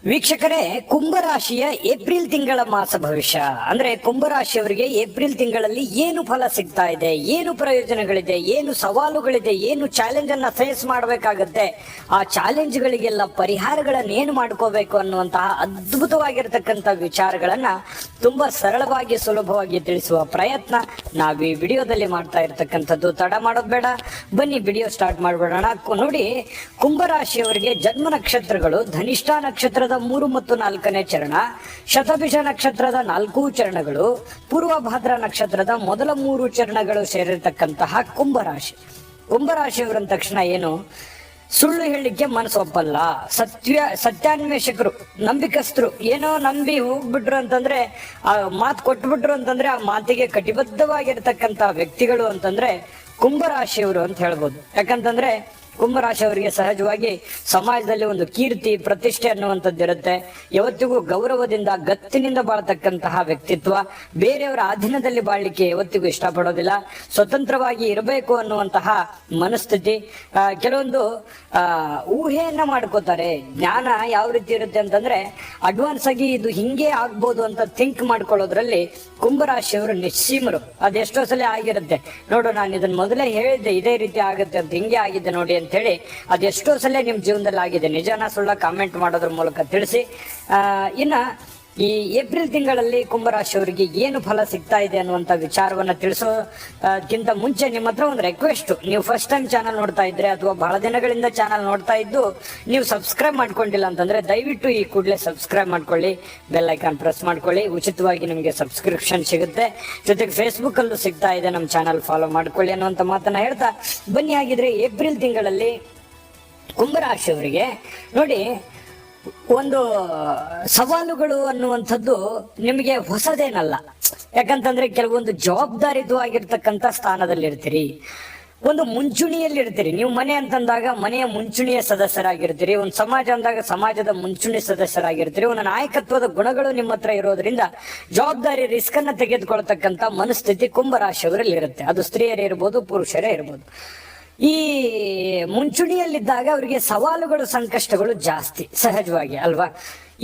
ವೀಕ್ಷಕರೇ, ಕುಂಭರಾಶಿಯ ಏಪ್ರಿಲ್ ತಿಂಗಳ ಮಾಸ ಭವಿಷ್ಯ ಅಂದ್ರೆ ಕುಂಭರಾಶಿಯವರಿಗೆ ಏಪ್ರಿಲ್ ತಿಂಗಳಲ್ಲಿ ಏನು ಫಲ ಸಿಗ್ತಾ ಇದೆ, ಏನು ಪ್ರಯೋಜನಗಳಿದೆ, ಏನು ಸವಾಲುಗಳಿದೆ, ಏನು ಚಾಲೆಂಜ್ ಅನ್ನ ಫೇಸ್ ಮಾಡಬೇಕಾಗತ್ತೆ, ಆ ಚಾಲೆಂಜ್ ಗಳಿಗೆಲ್ಲ ಪರಿಹಾರಗಳನ್ನ ಏನು ಮಾಡ್ಕೋಬೇಕು ಅನ್ನುವಂತಹ ಅದ್ಭುತವಾಗಿರ್ತಕ್ಕಂಥ ವಿಚಾರಗಳನ್ನ ತುಂಬಾ ಸರಳವಾಗಿ ಸುಲಭವಾಗಿ ತಿಳಿಸುವ ಪ್ರಯತ್ನ ನಾವು ಈ ವಿಡಿಯೋದಲ್ಲಿ ಮಾಡ್ತಾ ಇರ್ತಕ್ಕಂಥದ್ದು. ತಡ ಮಾಡೋದು ಬೇಡ, ಬನ್ನಿ ವಿಡಿಯೋ ಸ್ಟಾರ್ಟ್ ಮಾಡ್ಬಿಡೋಣ. ನೋಡಿ, ಕುಂಭರಾಶಿಯವರಿಗೆ ಜನ್ಮ ನಕ್ಷತ್ರಗಳು ಧನಿಷ್ಠ ನಕ್ಷತ್ರದ 3 ಮತ್ತು 4ನೇ ಚರಣ, ಶತಭಿಷ ನಕ್ಷತ್ರದ 4 ಚರಣಗಳು, ಪೂರ್ವಭಾದ್ರ ನಕ್ಷತ್ರದ ಮೊದಲ 3 ಚರಣಗಳು ಸೇರಿರ್ತಕ್ಕಂತಹ ಕುಂಭರಾಶಿಯವರ ತಕ್ಷಣ ಏನು, ಸುಳ್ಳು ಹೇಳಲಿಕ್ಕೆ ಮನಸ್ಸೊಪ್ಪಲ್ಲ, ಸತ್ಯಾನ್ವೇಷಕರು, ನಂಬಿಕಸ್ಥರು. ಏನೋ ನಂಬಿ ಹೋಗ್ಬಿಟ್ರು ಅಂತಂದ್ರೆ, ಆ ಮಾತು ಕೊಟ್ಬಿಟ್ರು ಅಂತಂದ್ರೆ ಆ ಮಾತಿಗೆ ಕಟಿಬದ್ಧವಾಗಿರ್ತಕ್ಕಂಥ ವ್ಯಕ್ತಿಗಳು ಅಂತಂದ್ರೆ ಕುಂಭರಾಶಿಯವರು ಅಂತ ಹೇಳ್ಬೋದು. ಯಾಕಂತಂದ್ರೆ ಕುಂಭರಾಶಿಯವರಿಗೆ ಸಹಜವಾಗಿ ಸಮಾಜದಲ್ಲಿ ಒಂದು ಕೀರ್ತಿ ಪ್ರತಿಷ್ಠೆ ಅನ್ನುವಂಥದ್ದು ಇರುತ್ತೆ. ಯಾವತ್ತಿಗೂ ಗೌರವದಿಂದ ಗತ್ತಿನಿಂದ ಬಾಳ್ತಕ್ಕಂತಹ ವ್ಯಕ್ತಿತ್ವ, ಬೇರೆಯವರ ಅಧೀನದಲ್ಲಿ ಬಾಳ್ಲಿಕ್ಕೆ ಯಾವತ್ತಿಗೂ ಇಷ್ಟಪಡೋದಿಲ್ಲ, ಸ್ವತಂತ್ರವಾಗಿ ಇರಬೇಕು ಅನ್ನುವಂತಹ ಮನಸ್ಥಿತಿ. ಕೆಲವೊಂದು ಊಹೆಯನ್ನ ಮಾಡ್ಕೋತಾರೆ. ಜ್ಞಾನ ಯಾವ ರೀತಿ ಇರುತ್ತೆ ಅಂತಂದ್ರೆ ಅಡ್ವಾನ್ಸ್ ಆಗಿ ಇದು ಹಿಂಗೆ ಆಗ್ಬೋದು ಅಂತ ಥಿಂಕ್ ಮಾಡ್ಕೊಳ್ಳೋದ್ರಲ್ಲಿ ಕುಂಭರಾಶಿಯವರು ನಿಸ್ಸೀಮರು. ಅದೆಷ್ಟೋ ಸಲ ಆಗಿರುತ್ತೆ. ನೋಡು, ನಾನು ಇದನ್ನ ಮೊದಲೇ ಹೇಳಿದ್ದೆ, ಇದೇ ರೀತಿ ಆಗುತ್ತೆ ಅಂತ, ಹಿಂಗೆ ಆಗಿದೆ ನೋಡಿ ಅಂತ ಹೇಳಿ ಅದೆಷ್ಟೋ ಸಲ ನಿಮ್ ಜೀವನದಲ್ಲಿ ಆಗಿದೆ. ನಿಜಾನ ಸುಳ್ಳ ಕಾಮೆಂಟ್ ಮಾಡೋದ್ರ ಮೂಲಕ ತಿಳಿಸಿ. ಇನ್ನ ಈ ಏಪ್ರಿಲ್ ತಿಂಗಳಲ್ಲಿ ಕುಂಭರಾಶಿಯವರಿಗೆ ಏನು ಫಲ ಸಿಗ್ತಾ ಇದೆ ಅನ್ನುವಂತ ವಿಚಾರವನ್ನ ತಿಳಿಸೋಕ್ಕಿಂತ ಮುಂಚೆ ನಿಮ್ಮ ಹತ್ರ ಒಂದು ರಿಕ್ವೆಸ್ಟ್. ನೀವು ಫಸ್ಟ್ ಟೈಮ್ ಚಾನಲ್ ನೋಡ್ತಾ ಇದ್ರೆ ಅಥವಾ ಬಹಳ ದಿನಗಳಿಂದ ಚಾನಲ್ ನೋಡ್ತಾ ಇದ್ದು ನೀವು ಸಬ್ಸ್ಕ್ರೈಬ್ ಮಾಡ್ಕೊಂಡಿಲ್ಲ ಅಂತಂದ್ರೆ ದಯವಿಟ್ಟು ಈ ಕೂಡಲೇ ಸಬ್ಸ್ಕ್ರೈಬ್ ಮಾಡ್ಕೊಳ್ಳಿ, ಬೆಲ್ ಐಕಾನ್ ಪ್ರೆಸ್ ಮಾಡ್ಕೊಳ್ಳಿ. ಉಚಿತವಾಗಿ ನಿಮಗೆ ಸಬ್ಸ್ಕ್ರಿಪ್ಷನ್ ಸಿಗುತ್ತೆ. ಜೊತೆಗೆ ಫೇಸ್ಬುಕ್ ಅಲ್ಲೂ ಸಿಗ್ತಾ ಇದೆ, ನಮ್ಮ ಚಾನಲ್ ಫಾಲೋ ಮಾಡ್ಕೊಳ್ಳಿ ಅನ್ನುವಂತ ಮಾತನ್ನ ಹೇಳ್ತಾ ಬನ್ನಿ. ಆಗಿದ್ರೆ ಏಪ್ರಿಲ್ ತಿಂಗಳಲ್ಲಿ ಕುಂಭರಾಶಿಯವರಿಗೆ ನೋಡಿ, ಒಂದು ಸವಾಲುಗಳು ಅನ್ನುವಂಥದ್ದು ನಿಮಗೆ ಹೊಸದೇನಲ್ಲ. ಯಾಕಂತಂದ್ರೆ ಕೆಲವೊಂದು ಜವಾಬ್ದಾರಿಯುತವಾಗಿರ್ತಕ್ಕಂಥ ಸ್ಥಾನದಲ್ಲಿ ಇರ್ತೀರಿ, ಒಂದು ಮುಂಚೂಣಿಯಲ್ಲಿ ಇರ್ತೀರಿ. ನೀವು ಮನೆ ಅಂತಂದಾಗ ಮನೆಯ ಮುಂಚೂಣಿಯ ಸದಸ್ಯರಾಗಿರ್ತೀರಿ, ಒಂದು ಸಮಾಜ ಅಂದಾಗ ಸಮಾಜದ ಮುಂಚೂಣಿ ಸದಸ್ಯರಾಗಿರ್ತೀರಿ. ಒಂದು ನಾಯಕತ್ವದ ಗುಣಗಳು ನಿಮ್ಮ ಹತ್ರ ಇರೋದ್ರಿಂದ ಜವಾಬ್ದಾರಿ ರಿಸ್ಕ್ ಅನ್ನ ತೆಗೆದುಕೊಳ್ತಕ್ಕಂಥ ಮನಸ್ಥಿತಿ ಕುಂಭರಾಶಿಯವರಲ್ಲಿ ಇರುತ್ತೆ. ಅದು ಸ್ತ್ರೀಯರೇ ಇರ್ಬೋದು, ಪುರುಷರೇ ಇರ್ಬೋದು. ಈ ಮುಂಚೂಣಿಯಲ್ಲಿದ್ದಾಗ ಅವರಿಗೆ ಸವಾಲುಗಳು, ಸಂಕಷ್ಟಗಳು ಜಾಸ್ತಿ ಸಹಜವಾಗಿ ಅಲ್ವಾ.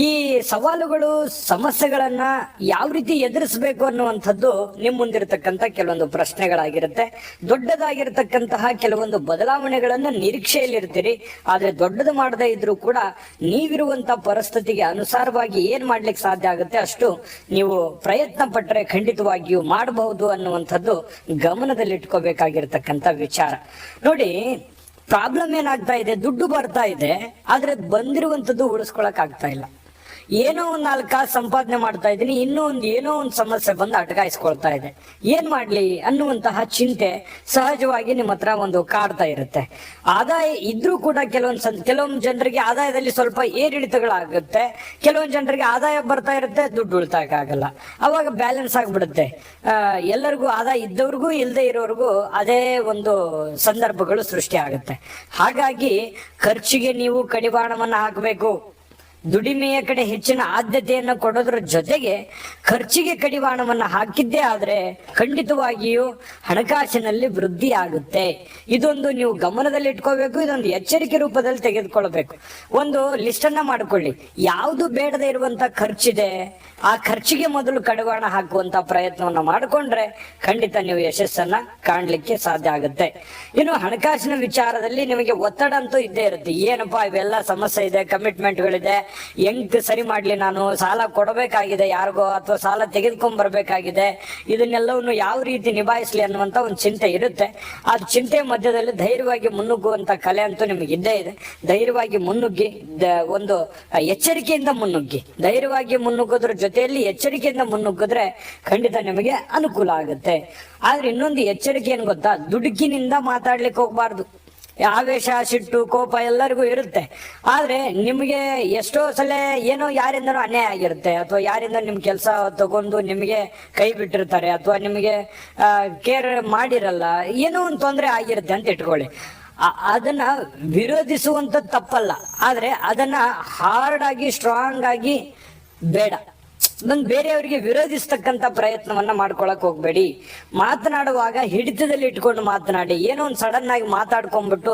ಈ ಸವಾಲುಗಳು, ಸಮಸ್ಯೆಗಳನ್ನ ಯಾವ ರೀತಿ ಎದುರಿಸಬೇಕು ಅನ್ನುವಂಥದ್ದು ನಿಮ್ ಮುಂದಿರತಕ್ಕಂತ ಕೆಲವೊಂದು ಪ್ರಶ್ನೆಗಳಾಗಿರುತ್ತೆ. ದೊಡ್ಡದಾಗಿರ್ತಕ್ಕಂತಹ ಕೆಲವೊಂದು ಬದಲಾವಣೆಗಳನ್ನ ನಿರೀಕ್ಷೆಯಲ್ಲಿರ್ತೀರಿ. ಆದ್ರೆ ದೊಡ್ಡದು ಮಾಡದೇ ಇದ್ರೂ ಕೂಡ ನೀವಿರುವಂತ ಪರಿಸ್ಥಿತಿಗೆ ಅನುಸಾರವಾಗಿ ಏನ್ ಮಾಡ್ಲಿಕ್ಕೆ ಸಾಧ್ಯ ಆಗುತ್ತೆ ಅಷ್ಟು ನೀವು ಪ್ರಯತ್ನ ಪಟ್ಟರೆ ಖಂಡಿತವಾಗಿಯೂ ಮಾಡಬಹುದು ಅನ್ನುವಂಥದ್ದು ಗಮನದಲ್ಲಿಟ್ಕೋಬೇಕಾಗಿರ್ತಕ್ಕಂಥ ವಿಚಾರ. ನೋಡಿ, ಪ್ರಾಬ್ಲಮ್ ಏನಾಗ್ತಾ ಇದೆ, ದುಡ್ಡು ಬರ್ತಾ ಇದೆ, ಆದ್ರೆ ಬಂದಿರುವಂತದ್ದು ಉಳಿಸ್ಕೊಳಕ್ ಆಗ್ತಾ ಇಲ್ಲ. ಏನೋ ಒಂದ್ 4 ಕಾಸು ಸಂಪಾದನೆ ಮಾಡ್ತಾ ಇದ್ದೀನಿ, ಏನೋ ಒಂದು ಸಮಸ್ಯೆ ಬಂದು ಅಟಕಾಯಿಸ್ಕೊಳ್ತಾ ಇದೆ, ಏನ್ ಮಾಡ್ಲಿ ಅನ್ನುವಂತಹ ಚಿಂತೆ ಸಹಜವಾಗಿ ನಿಮ್ಮ ಹತ್ರ ಒಂದು ಕಾಡ್ತಾ ಇರುತ್ತೆ. ಆದಾಯ ಇದ್ರೂ ಕೂಡ ಕೆಲವೊಂದು ಜನರಿಗೆ ಆದಾಯದಲ್ಲಿ ಸ್ವಲ್ಪ ಏರಿಳಿತಗಳಾಗುತ್ತೆ. ಕೆಲವೊಂದು ಜನರಿಗೆ ಆದಾಯ ಬರ್ತಾ ಇರುತ್ತೆ, ದುಡ್ಡು ಉಳಿತಾಕ ಆಗಲ್ಲ. ಅವಾಗ ಬ್ಯಾಲೆನ್ಸ್ ಆಗ್ಬಿಡುತ್ತೆ. ಎಲ್ಲರಿಗೂ ಆದಾಯ ಇದ್ದವ್ರಿಗೂ ಇಲ್ಲದೆ ಇರೋರ್ಗೂ ಅದೇ ಒಂದು ಸಂದರ್ಭಗಳು ಸೃಷ್ಟಿ ಆಗುತ್ತೆ. ಹಾಗಾಗಿ ಖರ್ಚಿಗೆ ನೀವು ಕಡಿವಾಣವನ್ನ ಹಾಕಬೇಕು. ದುಡಿಮೆಯ ಕಡೆ ಹೆಚ್ಚಿನ ಆದ್ಯತೆಯನ್ನು ಕೊಡೋದ್ರ ಜೊತೆಗೆ ಖರ್ಚಿಗೆ ಕಡಿವಾಣವನ್ನ ಹಾಕಿದ್ದೇ ಆದ್ರೆ ಖಂಡಿತವಾಗಿಯೂ ಹಣಕಾಸಿನಲ್ಲಿ ವೃದ್ಧಿ ಆಗುತ್ತೆ. ಇದೊಂದು ನೀವು ಗಮನದಲ್ಲಿ ಇಟ್ಕೋಬೇಕು. ಇದೊಂದು ಎಚ್ಚರಿಕೆ ರೂಪದಲ್ಲಿ ತೆಗೆದುಕೊಳ್ಬೇಕು. ಒಂದು ಲಿಸ್ಟ್ ಅನ್ನ ಮಾಡ್ಕೊಳ್ಳಿ. ಯಾವುದು ಬೇಡದೇ ಇರುವಂತ ಖರ್ಚಿದೆ ಆ ಖರ್ಚಿಗೆ ಮೊದಲು ಕಡಿವಾಣ ಹಾಕುವಂತ ಪ್ರಯತ್ನವನ್ನ ಮಾಡಿಕೊಂಡ್ರೆ ಖಂಡಿತ ನೀವು ಯಶಸ್ಸನ್ನ ಕಾಣ್ಲಿಕ್ಕೆ ಸಾಧ್ಯ ಆಗುತ್ತೆ. ಇನ್ನು ಹಣಕಾಸಿನ ವಿಚಾರದಲ್ಲಿ ನಿಮಗೆ ಒತ್ತಡ ಅಂತೂ ಇದ್ದೇ ಇರುತ್ತೆ. ಏನಪ್ಪಾ ಇವೆಲ್ಲ ಸಮಸ್ಯೆ ಇದೆ, ಕಮಿಟ್ಮೆಂಟ್ಗಳಿದೆ, ಹೆಂಗ್ ಸರಿ ಮಾಡ್ಲಿ, ನಾನು ಸಾಲ ಕೊಡಬೇಕಾಗಿದೆ ಯಾರಿಗೋ ಅಥವಾ ಸಾಲ ತೆಗೆದುಕೊಂಡ್ ಬರ್ಬೇಕಾಗಿದೆ, ಇದನ್ನೆಲ್ಲವನ್ನು ಯಾವ ರೀತಿ ನಿಭಾಯಿಸ್ಲಿ ಅನ್ನುವಂತ ಒಂದು ಚಿಂತೆ ಇರುತ್ತೆ. ಆ ಚಿಂತೆ ಮಧ್ಯದಲ್ಲಿ ಧೈರ್ಯವಾಗಿ ಮುನ್ನುಗ್ಗುವಂತ ಕಲೆ ಅಂತೂ ನಿಮಗೆ ಇದ್ದೇ ಇದೆ. ಧೈರ್ಯವಾಗಿ ಮುನ್ನುಗ್ಗಿ, ಒಂದು ಎಚ್ಚರಿಕೆಯಿಂದ ಮುನ್ನುಗ್ಗಿ. ಧೈರ್ಯವಾಗಿ ಮುನ್ನುಗ್ಗೋದ್ರ ಜೊತೆಯಲ್ಲಿ ಎಚ್ಚರಿಕೆಯಿಂದ ಮುನ್ನುಗ್ಗಿದ್ರೆ ಖಂಡಿತ ನಿಮಗೆ ಅನುಕೂಲ ಆಗುತ್ತೆ. ಆದ್ರೆ ಇನ್ನೊಂದು ಎಚ್ಚರಿಕೆ ಏನ್ ಗೊತ್ತಾ, ದುಡುಕಿನಿಂದ ಮಾತಾಡ್ಲಿಕ್ಕೆ ಹೋಗ್ಬಾರ್ದು. ಆವೇಶ, ಸಿಟ್ಟು, ಕೋಪ ಎಲ್ಲರಿಗೂ ಇರುತ್ತೆ. ಆದ್ರೆ ನಿಮಗೆ ಎಷ್ಟೋ ಸಲ ಏನೋ ಯಾರಿಂದನೂ ಅನ್ಯಾಯ ಆಗಿರುತ್ತೆ, ಅಥವಾ ಯಾರಿಂದ ನಿಮ್ ಕೆಲಸ ತಗೊಂಡು ನಿಮಗೆ ಕೈ ಬಿಟ್ಟಿರ್ತಾರೆ, ಅಥವಾ ನಿಮಗೆ ಕೇರ್ ಮಾಡಿರಲ್ಲ, ಏನೋ ಒಂದು ತೊಂದರೆ ಆಗಿರುತ್ತೆ ಅಂತ ಇಟ್ಕೊಳ್ಳಿ. ಅದನ್ನ ವಿರೋಧಿಸುವಂತ ತಪ್ಪಲ್ಲ, ಆದ್ರೆ ಅದನ್ನ ಹಾರ್ಡ್ ಆಗಿ ಸ್ಟ್ರಾಂಗ್ ಆಗಿ ಬೇಡ. ಬಂದ್ ಬೇರೆಯವರಿಗೆ ವಿರೋಧಿಸ್ತಕ್ಕಂತ ಪ್ರಯತ್ನವನ್ನ ಮಾಡ್ಕೊಳಕ್ ಹೋಗ್ಬೇಡಿ. ಮಾತನಾಡುವಾಗ ಹಿಡಿತದಲ್ಲಿ ಇಟ್ಕೊಂಡು ಮಾತನಾಡಿ. ಏನೋ ಒಂದ್ ಸಡನ್ ಆಗಿ ಮಾತಾಡ್ಕೊಂಡ್ಬಿಟ್ಟು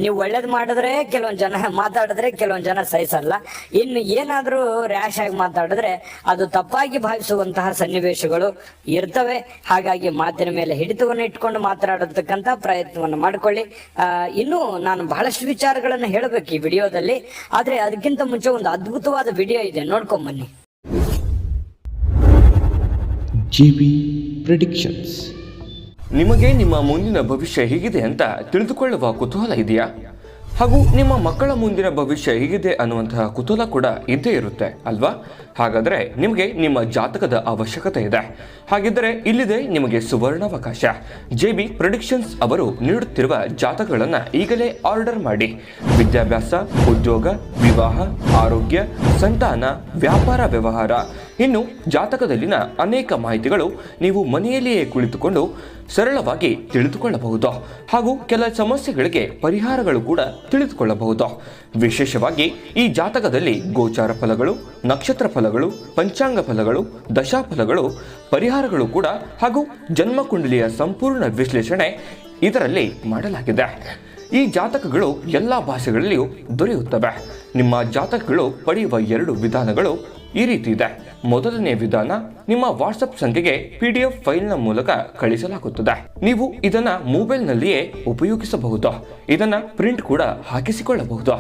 ನೀವು ಒಳ್ಳೇದ್ ಮಾಡಿದ್ರೆ ಕೆಲವೊಂದ್ ಜನ ಮಾತಾಡಿದ್ರೆ ಕೆಲವೊಂದ್ ಜನ ಸಹಿಸಲ್ಲ. ಇನ್ನು ಏನಾದ್ರೂ ರ್ಯಾಶ್ ಆಗಿ ಮಾತಾಡಿದ್ರೆ ಅದು ತಪ್ಪಾಗಿ ಭಾವಿಸುವಂತಹ ಸನ್ನಿವೇಶಗಳು ಇರ್ತವೆ. ಹಾಗಾಗಿ ಮಾತಿನ ಮೇಲೆ ಹಿಡಿತವನ್ನು ಇಟ್ಕೊಂಡು ಮಾತನಾಡತಕ್ಕಂತ ಪ್ರಯತ್ನವನ್ನು ಮಾಡ್ಕೊಳ್ಳಿ. ಇನ್ನು ನಾನು ಬಹಳಷ್ಟು ವಿಚಾರಗಳನ್ನ ಹೇಳಬೇಕು ಈ ವಿಡಿಯೋದಲ್ಲಿ, ಆದ್ರೆ ಅದಕ್ಕಿಂತ ಮುಂಚೆ ಒಂದು ಅದ್ಭುತವಾದ ವಿಡಿಯೋ ಇದೆ, ನೋಡ್ಕೊಂಡ್ ಬನ್ನಿ. GB Predictions. ನಿಮಗೆ ನಿಮ್ಮ ಮುಂದಿನ ಭವಿಷ್ಯ ಹೇಗಿದೆ ಅಂತ ತಿಳಿದುಕೊಳ್ಳುವ ಕುತೂಹಲ ಇದೆಯಾ? ಹಾಗೂ ನಿಮ್ಮ ಮಕ್ಕಳ ಮುಂದಿನ ಭವಿಷ್ಯ ಹೇಗಿದೆ ಅನ್ನುವಂತಹ ಕುತೂಹಲ ಕೂಡ ಇದ್ದೇ ಇರುತ್ತೆ ಅಲ್ವಾ? ಹಾಗಾದರೆ ನಿಮಗೆ ನಿಮ್ಮ ಜಾತಕದ ಅವಶ್ಯಕತೆ ಇದೆ. ಹಾಗಿದ್ದರೆ ಇಲ್ಲಿದೆ ನಿಮಗೆ ಸುವರ್ಣಾವಕಾಶ. JB Predictions ಅವರು ನೀಡುತ್ತಿರುವ ಜಾತಕಗಳನ್ನು ಈಗಲೇ ಆರ್ಡರ್ ಮಾಡಿ. ವಿದ್ಯಾಭ್ಯಾಸ, ಉದ್ಯೋಗ, ವಿವಾಹ, ಆರೋಗ್ಯ, ಸಂತಾನ, ವ್ಯಾಪಾರ ವ್ಯವಹಾರ, ಇನ್ನು ಜಾತಕದಲ್ಲಿನ ಅನೇಕ ಮಾಹಿತಿಗಳು ನೀವು ಮನೆಯಲ್ಲಿಯೇ ಕುಳಿತುಕೊಂಡು ಸರಳವಾಗಿ ತಿಳಿದುಕೊಳ್ಳಬಹುದು. ಹಾಗೂ ಕೆಲ ಸಮಸ್ಯೆಗಳಿಗೆ ಪರಿಹಾರಗಳು ಕೂಡ ತಿಳಿದುಕೊಳ್ಳಬಹುದು. ವಿಶೇಷವಾಗಿ ಈ ಜಾತಕದಲ್ಲಿ ಗೋಚಾರ ಫಲಗಳು, ನಕ್ಷತ್ರ ಫಲಗಳು, ಪಂಚಾಂಗ ಫಲಗಳು, ದಶಾಫಲಗಳು, ಪರಿಹಾರಗಳು ಕೂಡ ಹಾಗೂ ಜನ್ಮಕುಂಡಲಿಯ ಸಂಪೂರ್ಣ ವಿಶ್ಲೇಷಣೆ ಇದರಲ್ಲಿ ಮಾಡಲಾಗಿದೆ. ಈ ಜಾತಕಗಳು ಎಲ್ಲ ಭಾಷೆಗಳಲ್ಲಿಯೂ ದೊರೆಯುತ್ತವೆ. ನಿಮ್ಮ ಜಾತಕಗಳು ಪಡೆಯುವ 2 ವಿಧಾನಗಳು ಈ ರೀತಿ ಇದೆ. ಮೊದಲನೇ ವಿಧಾನ, ನಿಮ್ಮ ವಾಟ್ಸಪ್ ಸಂಖ್ಯೆಗೆ PDF ಫೈಲ್ನ ಮೂಲಕ ಕಳಿಸಲಾಗುತ್ತದೆ. ನೀವು ಇದನ್ನ ಮೊಬೈಲ್ನಲ್ಲಿಯೇ ಉಪಯೋಗಿಸಬಹುದು. ಇದನ್ನ ಪ್ರಿಂಟ್ ಕೂಡ ಹಾಕಿಸಿಕೊಳ್ಳಬಹುದು.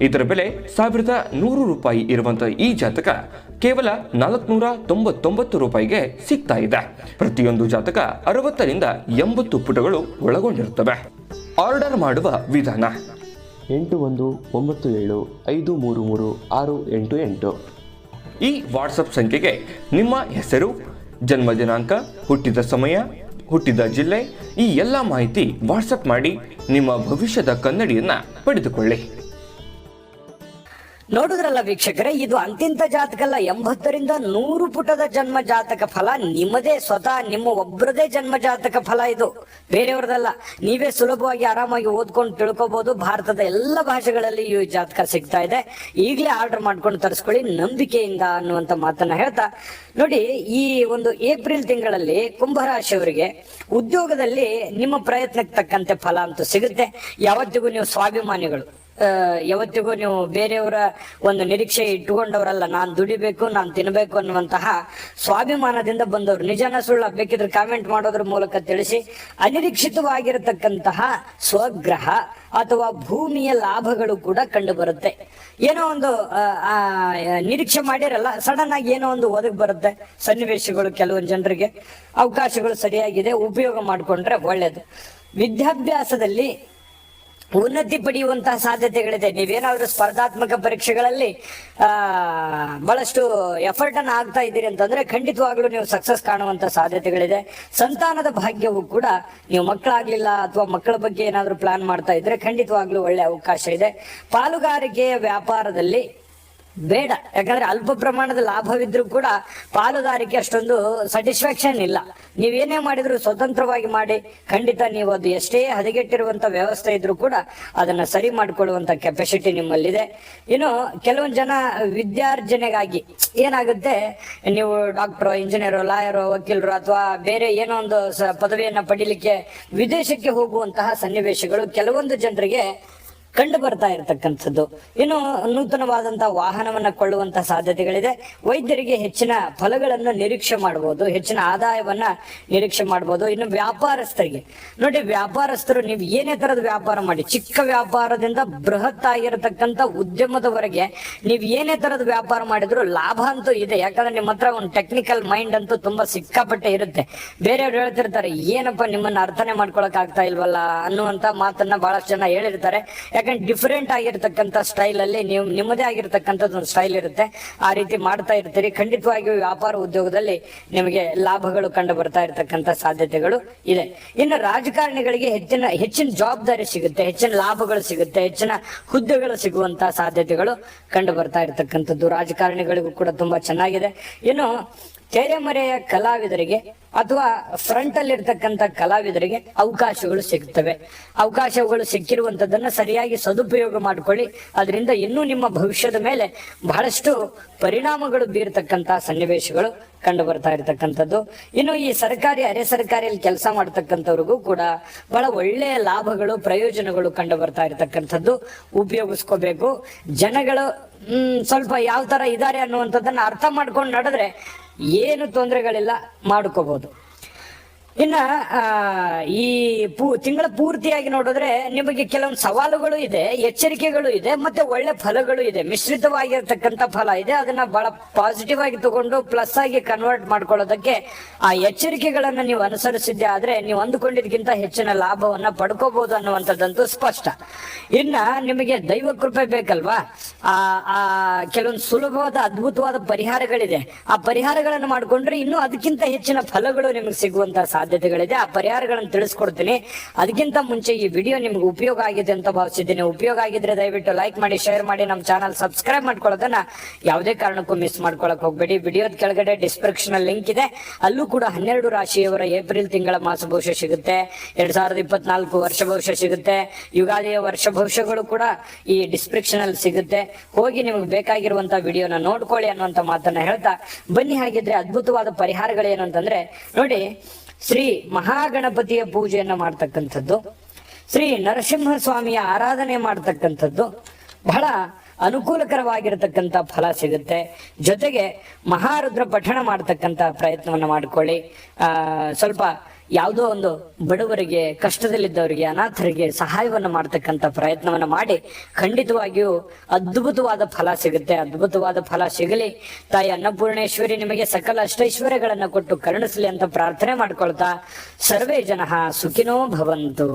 ಇದರ ಬೆಲೆ 1100 ರೂಪಾಯಿ ಇರುವಂತಹ ಈ ಜಾತಕ ಕೇವಲ 499 ರೂಪಾಯಿಗೆ ಸಿಗ್ತಾ ಇದೆ. ಪ್ರತಿಯೊಂದು ಜಾತಕ 60 ರಿಂದ 80 ಪುಟಗಳು ಒಳಗೊಂಡಿರುತ್ತವೆ. ಆರ್ಡರ್ ಮಾಡುವ ವಿಧಾನ: 8197533688. ಈ ವಾಟ್ಸಪ್ ಸಂಖ್ಯೆಗೆ ನಿಮ್ಮ ಹೆಸರು, ಜನ್ಮ ದಿನಾಂಕ, ಹುಟ್ಟಿದ ಸಮಯ, ಹುಟ್ಟಿದ ಜಿಲ್ಲೆ, ಈ ಎಲ್ಲ ಮಾಹಿತಿ ವಾಟ್ಸಪ್ ಮಾಡಿ ನಿಮ್ಮ ಭವಿಷ್ಯದ ಕನ್ನಡಿಯನ್ನ ಪಡೆದುಕೊಳ್ಳಿ. ನೋಡುದ್ರಲ್ಲ ವೀಕ್ಷಕರೇ, ಇದು ಅಂತಿಂತ ಜಾತಕ ಅಲ್ಲ. 80 ರಿಂದ 100 ಪುಟದ ಜನ್ಮ ಜಾತಕ ಫಲ ನಿಮ್ಮದೇ, ಸ್ವತಃ ನಿಮ್ಮ ಒಬ್ಬರದೇ ಜನ್ಮ ಜಾತಕ ಫಲ. ಇದು ಬೇರೆಯವ್ರದಲ್ಲ. ನೀವೇ ಸುಲಭವಾಗಿ ಆರಾಮಾಗಿ ಓದ್ಕೊಂಡು ತಿಳ್ಕೊಬಹುದು. ಭಾರತದ ಎಲ್ಲ ಭಾಷೆಗಳಲ್ಲಿ ಈ ಜಾತಕ ಸಿಗ್ತಾ ಇದೆ. ಈಗಲೇ ಆರ್ಡರ್ ಮಾಡ್ಕೊಂಡು ತರಿಸ್ಕೊಳ್ಳಿ ನಂಬಿಕೆಯಿಂದ ಅನ್ನುವಂತ ಮಾತನ್ನ ಹೇಳ್ತಾ, ನೋಡಿ, ಈ ಒಂದು ಏಪ್ರಿಲ್ ತಿಂಗಳಲ್ಲಿ ಕುಂಭರಾಶಿಯವರಿಗೆ ಉದ್ಯೋಗದಲ್ಲಿ ನಿಮ್ಮ ಪ್ರಯತ್ನಕ್ಕೆ ತಕ್ಕಂತೆ ಫಲ ಅಂತೂ ಸಿಗುತ್ತೆ. ಯಾವತ್ತಿಗೂ ನೀವು ಸ್ವಾಭಿಮಾನಿಗಳು, ಯಾವತ್ತಿಗೂ ನೀವು ಬೇರೆಯವರ ಒಂದು ನಿರೀಕ್ಷೆ ಇಟ್ಟುಕೊಂಡವರಲ್ಲ. ನಾನು ದುಡಿಬೇಕು, ನಾನು ತಿನ್ನಬೇಕು ಅನ್ನುವಂತಹ ಸ್ವಾಭಿಮಾನದಿಂದ ಬಂದವರು. ನಿಜನ ಸುಳ್ಳ ಬೇಕಿದ್ರೆ ಕಾಮೆಂಟ್ ಮಾಡೋದ್ರ ಮೂಲಕ ತಿಳಿಸಿ. ಅನಿರೀಕ್ಷಿತವಾಗಿರತಕ್ಕಂತಹ ಸ್ವಗ್ರಹ ಅಥವಾ ಭೂಮಿಯ ಲಾಭಗಳು ಕೂಡ ಕಂಡು ಬರುತ್ತೆ. ಏನೋ ಒಂದು ನಿರೀಕ್ಷೆ ಮಾಡಿರಲ್ಲ, ಸಡನ್ ಆಗಿ ಏನೋ ಒಂದು ಒದಗಿ ಬರುತ್ತೆ ಸನ್ನಿವೇಶಗಳು. ಕೆಲವೊಂದು ಜನರಿಗೆ ಅವಕಾಶಗಳು ಸರಿಯಾಗಿದೆ, ಉಪಯೋಗ ಮಾಡಿಕೊಂಡ್ರೆ ಒಳ್ಳೇದು. ವಿದ್ಯಾಭ್ಯಾಸದಲ್ಲಿ ಉನ್ನತಿ ಪಡೆಯುವಂತಹ ಸಾಧ್ಯತೆಗಳಿದೆ. ನೀವೇನಾದ್ರೂ ಸ್ಪರ್ಧಾತ್ಮಕ ಪರೀಕ್ಷೆಗಳಲ್ಲಿ ಬಹಳಷ್ಟು ಎಫರ್ಟ್ ಅನ್ನ ಆಗ್ತಾ ಇದ್ದೀರಿ ಅಂತಂದ್ರೆ ಖಂಡಿತವಾಗ್ಲೂ ನೀವು ಸಕ್ಸಸ್ ಕಾಣುವಂತ ಸಾಧ್ಯತೆಗಳಿದೆ. ಸಂತಾನದ ಭಾಗ್ಯವು ಕೂಡ, ನೀವು ಮಕ್ಕಳಾಗ್ಲಿಲ್ಲ ಅಥವಾ ಮಕ್ಕಳ ಬಗ್ಗೆ ಏನಾದ್ರೂ ಪ್ಲಾನ್ ಮಾಡ್ತಾ ಇದ್ರೆ ಖಂಡಿತವಾಗ್ಲೂ ಒಳ್ಳೆ ಅವಕಾಶ ಇದೆ. ಪಾಲುಗಾರಿಕೆಯ ವ್ಯಾಪಾರದಲ್ಲಿ ಬೇಡ, ಯಾಕಂದ್ರೆ ಅಲ್ಪ ಪ್ರಮಾಣದ ಲಾಭವಿದ್ರೂ ಕೂಡ ಪಾಲುದಾರಿಕೆ ಅಷ್ಟೊಂದು ಸ್ಯಾಟಿಸ್ಫ್ಯಾಕ್ಷನ್ ಇಲ್ಲ. ನೀವೇನೇ ಮಾಡಿದ್ರು ಸ್ವತಂತ್ರವಾಗಿ ಮಾಡಿ. ಖಂಡಿತ ನೀವು ಅದು ಎಷ್ಟೇ ಹದಗೆಟ್ಟಿರುವಂತ ವ್ಯವಸ್ಥೆ ಇದ್ರೂ ಕೂಡ ಅದನ್ನ ಸರಿ ಮಾಡಿಕೊಳ್ಳುವಂತ ಕೆಪಾಸಿಟಿ ನಿಮ್ಮಲ್ಲಿದೆ. ಇನ್ನು ಕೆಲವೊಂದು ಜನ ವಿದ್ಯಾರ್ಜನೆಗಾಗಿ ಏನಾಗುತ್ತೆ, ನೀವು ಡಾಕ್ಟರ್, ಇಂಜಿನಿಯರ್, ಲಾಯರ್, ವಕೀಲರು ಅಥವಾ ಬೇರೆ ಏನೋ ಒಂದು ಪದವಿಯನ್ನ ಪಡಿಲಿಕ್ಕೆ ವಿದೇಶಕ್ಕೆ ಹೋಗುವಂತಹ ಸನ್ನಿವೇಶಗಳು ಕೆಲವೊಂದು ಜನರಿಗೆ ಕಂಡು ಬರ್ತಾ ಇರತಕ್ಕಂಥದ್ದು. ಇನ್ನು ನೂತನವಾದಂತಹ ವಾಹನವನ್ನ ಕೊಳ್ಳುವಂತಹ ಸಾಧ್ಯತೆಗಳಿದೆ. ವೈದ್ಯರಿಗೆ ಹೆಚ್ಚಿನ ಫಲಗಳನ್ನು ನಿರೀಕ್ಷೆ ಮಾಡಬಹುದು, ಹೆಚ್ಚಿನ ಆದಾಯವನ್ನ ನಿರೀಕ್ಷೆ ಮಾಡಬಹುದು. ಇನ್ನು ವ್ಯಾಪಾರಸ್ಥರಿಗೆ ನೋಡಿ, ವ್ಯಾಪಾರಸ್ಥರು ನೀವು ಏನೇ ತರದ ವ್ಯಾಪಾರ ಮಾಡಿ, ಚಿಕ್ಕ ವ್ಯಾಪಾರದಿಂದ ಬೃಹತ್ ಆಗಿರತಕ್ಕಂತ ಉದ್ಯಮದವರೆಗೆ ನೀವು ಏನೇ ತರದ ವ್ಯಾಪಾರ ಮಾಡಿದ್ರು ಲಾಭ ಅಂತೂ ಇದೆ. ಯಾಕಂದ್ರೆ ನಿಮ್ಮ ಹತ್ರ ಒಂದು ಟೆಕ್ನಿಕಲ್ ಮೈಂಡ್ ಅಂತೂ ತುಂಬಾ ಸಿಕ್ಕಾಪಟ್ಟೆ ಇರುತ್ತೆ. ಬೇರೆಯವ್ರು ಹೇಳ್ತಿರ್ತಾರೆ, ಏನಪ್ಪ ನಿಮ್ಮನ್ನ ಅರ್ಥನೆ ಮಾಡ್ಕೊಳಕ್ ಆಗ್ತಾ ಇಲ್ವಲ್ಲ ಅನ್ನುವಂತ ಮಾತನ್ನ ಬಹಳಷ್ಟು ಜನ ಹೇಳಿರ್ತಾರೆ. ಯಾಕಂದ್ರೆ ಡಿಫರೆಂಟ್ ಆಗಿರ್ತಕ್ಕಂಥ ಸ್ಟೈಲ್ ಅಲ್ಲಿ ನೀವು ನಿಮ್ಮದೇ ಆಗಿರ್ತಕ್ಕಂಥದ್ದು ಒಂದು ಸ್ಟೈಲ್ ಇರುತ್ತೆ, ಆ ರೀತಿ ಮಾಡ್ತಾ ಇರ್ತೀರಿ. ಖಂಡಿತವಾಗಿಯೂ ವ್ಯಾಪಾರ ಉದ್ಯೋಗದಲ್ಲಿ ನಿಮಗೆ ಲಾಭಗಳು ಕಂಡು ಬರ್ತಾ ಇರತಕ್ಕಂಥ ಸಾಧ್ಯತೆಗಳು ಇದೆ. ಇನ್ನು ರಾಜಕಾರಣಿಗಳಿಗೆ ಹೆಚ್ಚಿನ ಜವಾಬ್ದಾರಿ ಸಿಗುತ್ತೆ, ಹೆಚ್ಚಿನ ಲಾಭಗಳು ಸಿಗುತ್ತೆ, ಹೆಚ್ಚಿನ ಹುದ್ದೆಗಳು ಸಿಗುವಂತಹ ಸಾಧ್ಯತೆಗಳು ಕಂಡು ಬರ್ತಾ ಇರತಕ್ಕಂಥದ್ದು ರಾಜಕಾರಣಿಗಳಿಗೂ ಕೂಡ ತುಂಬಾ ಚೆನ್ನಾಗಿದೆ. ಇನ್ನು ತೆರೆಮರೆಯ ಕಲಾವಿದರಿಗೆ ಅಥವಾ ಫ್ರಂಟ್ ಅಲ್ಲಿ ಇರ್ತಕ್ಕಂಥ ಕಲಾವಿದರಿಗೆ ಅವಕಾಶಗಳು ಸಿಗ್ತವೆ. ಅವಕಾಶಗಳು ಸಿಕ್ಕಿರುವಂತದನ್ನ ಸರಿಯಾಗಿ ಸದುಪಯೋಗ ಮಾಡ್ಕೊಳ್ಳಿ. ಅದರಿಂದ ಇನ್ನೂ ನಿಮ್ಮ ಭವಿಷ್ಯದ ಮೇಲೆ ಬಹಳಷ್ಟು ಪರಿಣಾಮಗಳು ಬೀರತಕ್ಕಂತ ಸನ್ನಿವೇಶಗಳು ಕಂಡು ಬರ್ತಾ ಇರತಕ್ಕಂಥದ್ದು. ಇನ್ನು ಈ ಸರ್ಕಾರಿ ಅರೆ ಸರ್ಕಾರಿಯಲ್ಲಿ ಕೆಲಸ ಮಾಡ್ತಕ್ಕಂಥವ್ರಿಗೂ ಕೂಡ ಬಹಳ ಒಳ್ಳೆಯ ಲಾಭಗಳು ಪ್ರಯೋಜನಗಳು ಕಂಡು ಬರ್ತಾ ಇರತಕ್ಕಂಥದ್ದು. ಉಪಯೋಗಿಸ್ಕೋಬೇಕು. ಜನಗಳು ಸ್ವಲ್ಪ ಯಾವ ತರ ಇದ್ದಾರೆ ಅನ್ನುವಂಥದ್ದನ್ನ ಅರ್ಥ ಮಾಡ್ಕೊಂಡು ನಡೆದ್ರೆ ಏನು ತೊಂದರೆಗಳಿಲ್ಲ, ಮಾಡ್ಕೋಬಹುದು. ಇನ್ನ ಈ ತಿಂಗಳ ಪೂರ್ತಿಯಾಗಿ ನೋಡಿದ್ರೆ ನಿಮಗೆ ಕೆಲವೊಂದು ಸವಾಲುಗಳು ಇದೆ, ಎಚ್ಚರಿಕೆಗಳು ಇದೆ, ಮತ್ತೆ ಒಳ್ಳೆ ಫಲಗಳು ಇದೆ. ಮಿಶ್ರಿತವಾಗಿರ್ತಕ್ಕಂಥ ಫಲ ಇದೆ. ಅದನ್ನ ಬಹಳ ಪಾಸಿಟಿವ್ ಆಗಿ ತಗೊಂಡು ಪ್ಲಸ್ ಆಗಿ ಕನ್ವರ್ಟ್ ಮಾಡ್ಕೊಳ್ಳೋದಕ್ಕೆ ಆ ಎಚ್ಚರಿಕೆಗಳನ್ನ ನೀವು ಅನುಸರಿಸಿದ್ದೆ ಆದ್ರೆ ನೀವು ಅಂದುಕೊಂಡಿದ್ಕಿಂತ ಹೆಚ್ಚಿನ ಲಾಭವನ್ನ ಪಡ್ಕೋಬಹುದು ಅನ್ನುವಂಥದ್ದಂತೂ ಸ್ಪಷ್ಟ. ಇನ್ನ ನಿಮಗೆ ದೈವ ಕೃಪೆ ಬೇಕಲ್ವಾ? ಆ ಕೆಲವೊಂದು ಸುಲಭವಾದ ಅದ್ಭುತವಾದ ಪರಿಹಾರಗಳಿದೆ. ಆ ಪರಿಹಾರಗಳನ್ನು ಮಾಡ್ಕೊಂಡ್ರೆ ಇನ್ನೂ ಅದಕ್ಕಿಂತ ಹೆಚ್ಚಿನ ಫಲಗಳು ನಿಮಗೆ ಸಿಗುವಂತ ಸಾಧ್ಯತೆಗಳಿದೆ. ಆ ಪರಿಹಾರಗಳನ್ನು ತಿಳಿಸ್ಕೊಡ್ತೀನಿ. ಅದಕ್ಕಿಂತ ಮುಂಚೆ ಈ ವಿಡಿಯೋ ನಿಮ್ಗೆ ಉಪಯೋಗ ಆಗಿದೆ ಅಂತ ಭಾವಿಸಿದ್ದೀನಿ. ಉಪಯೋಗ ಆಗಿದ್ರೆ ದಯವಿಟ್ಟು ಲೈಕ್ ಮಾಡಿ, ಶೇರ್ ಮಾಡಿ, ನಮ್ಮ ಚಾನಲ್ ಸಬ್ಸ್ಕ್ರೈಬ್ ಮಾಡ್ಕೊಳ್ಳೋದನ್ನ ಯಾವುದೇ ಕಾರಣಕ್ಕೂ ಮಿಸ್ ಮಾಡ್ಕೊಳಕ್ ಹೋಗ್ಬೇಡಿ. ವಿಡಿಯೋದ ಕೆಳಗಡೆ ಡಿಸ್ಕ್ರಿಪ್ಷನ್ ಲಿಂಕ್ ಇದೆ. ಅಲ್ಲೂ ಕೂಡ 12 ರಾಶಿಯವರ ಏಪ್ರಿಲ್ ತಿಂಗಳ ಮಾಸ ಭವಿಷ್ಯ ಸಿಗುತ್ತೆ. 2024 ವರ್ಷ ಭವಿಷ್ಯ ಸಿಗುತ್ತೆ. ಯುಗಾದಿಯ ವರ್ಷ ಭವಿಷ್ಯಗಳು ಕೂಡ ಈ ಡಿಸ್ಕ್ರಿಪ್ಷನ್ ಅಲ್ಲಿ ಸಿಗುತ್ತೆ. ಹೋಗಿ ನಿಮಗೆ ಬೇಕಾಗಿರುವಂತಹ ವಿಡಿಯೋನ ನೋಡ್ಕೊಳ್ಳಿ ಅನ್ನುವಂತ ಮಾತನ್ನ ಹೇಳ್ತಾ ಬನ್ನಿ. ಹಾಗಿದ್ರೆ ಅದ್ಭುತವಾದ ಪರಿಹಾರಗಳೇನು ಅಂತಂದ್ರೆ ನೋಡಿ, ಶ್ರೀ ಮಹಾಗಣಪತಿಯ ಪೂಜೆಯನ್ನ ಮಾಡ್ತಕ್ಕಂಥದ್ದು, ಶ್ರೀ ನರಸಿಂಹ ಸ್ವಾಮಿಯ ಆರಾಧನೆ ಮಾಡ್ತಕ್ಕಂಥದ್ದು ಬಹಳ ಅನುಕೂಲಕರವಾಗಿರತಕ್ಕಂಥ ಫಲ ಸಿಗುತ್ತೆ. ಜೊತೆಗೆ ಮಹಾರುದ್ರ ಪಠಣ ಮಾಡ್ತಕ್ಕಂಥ ಪ್ರಯತ್ನವನ್ನ ಮಾಡ್ಕೊಳ್ಳಿ. ಸ್ವಲ್ಪ ಯಾವುದೋ ಒಂದು ಬಡವರಿಗೆ, ಕಷ್ಟದಲ್ಲಿದ್ದವರಿಗೆ, ಅನಾಥರಿಗೆ ಸಹಾಯವನ್ನು ಮಾಡ್ತಕ್ಕಂಥ ಪ್ರಯತ್ನವನ್ನ ಮಾಡಿ ಖಂಡಿತವಾಗಿಯೂ ಅದ್ಭುತವಾದ ಫಲ ಸಿಗುತ್ತೆ. ಅದ್ಭುತವಾದ ಫಲ ಸಿಗಲಿ. ತಾಯಿ ಅನ್ನಪೂರ್ಣೇಶ್ವರಿ ನಿಮಗೆ ಸಕಲ ಅಷ್ಟೈಶ್ವರ್ಯಗಳನ್ನ ಕೊಟ್ಟು ಕರುಣಿಸಲಿ ಅಂತ ಪ್ರಾರ್ಥನೆ ಮಾಡ್ಕೊಳ್ತಾ ಸರ್ವೇ ಜನಃ ಸುಖಿನೋ ಭವಂತು.